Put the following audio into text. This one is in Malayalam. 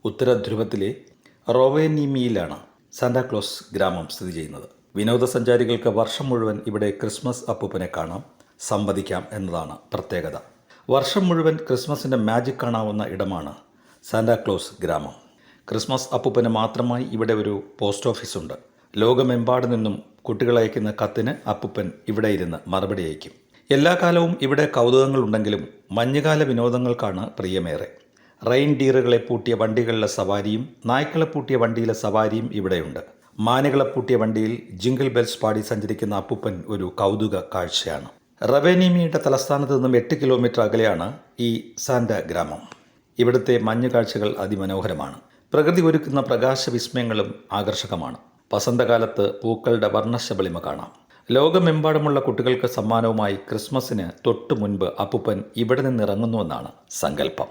ഉത്തര ധ്രുവത്തിലെ റോവേനിമിയിലാണ് സാന്റാക്ലോസ് ഗ്രാമം സ്ഥിതി ചെയ്യുന്നത്. വിനോദസഞ്ചാരികൾക്ക് വർഷം മുഴുവൻ ഇവിടെ ക്രിസ്മസ് അപ്പൂപ്പനെ കാണാം, സംവദിക്കാം എന്നതാണ് പ്രത്യേകത. വർഷം മുഴുവൻ ക്രിസ്മസിൻ്റെ മാജിക് കാണാവുന്ന ഇടമാണ് സാന്റാക്ലോസ് ഗ്രാമം. ക്രിസ്മസ് അപ്പൂപ്പന് മാത്രമായി ഇവിടെ ഒരു പോസ്റ്റ് ഓഫീസുണ്ട്. ലോകമെമ്പാടു നിന്നും കുട്ടികളയക്കുന്ന കത്തിന് അപ്പൂപ്പൻ ഇവിടെ ഇരുന്ന് മറുപടി അയക്കും. എല്ലാ കാലവും ഇവിടെ കൗതുകങ്ങളുണ്ടെങ്കിലും മഞ്ഞുകാല വിനോദങ്ങൾക്കാണ് പ്രിയമേറെ. റെയിൻഡിയറുകളെ പൂട്ടിയ വണ്ടികളിലെ സവാരിയും നായ്ക്കളെ പൂട്ടിയ വണ്ടിയിലെ സവാരിയും ഇവിടെയുണ്ട്. മാനുകളെ പൂട്ടിയ വണ്ടിയിൽ ജിംഗിൾ ബെൽസ് പാടി സഞ്ചരിക്കുന്ന അപ്പൂപ്പൻ ഒരു കൗതുക കാഴ്ചയാണ്. റവേനിമിയുടെ തലസ്ഥാനത്ത് നിന്നും 8 കിലോമീറ്റർ അകലെയാണ് ഈ സാന്റ ഗ്രാമം. ഇവിടുത്തെ മഞ്ഞു കാഴ്ചകൾ അതിമനോഹരമാണ്. പ്രകൃതി ഒരുക്കുന്ന പ്രകാശവിസ്മയങ്ങളും ആകർഷകമാണ്. വസന്തകാലത്ത് പൂക്കളുടെ വർണ്ണശബളിമ കാണാം. ലോകമെമ്പാടുമുള്ള കുട്ടികൾക്ക് സമ്മാനവുമായി ക്രിസ്മസിന് തൊട്ടു മുൻപ് അപ്പൂപ്പൻ ഇവിടെ നിന്നിറങ്ങുന്നുവെന്നാണ് സങ്കല്പം.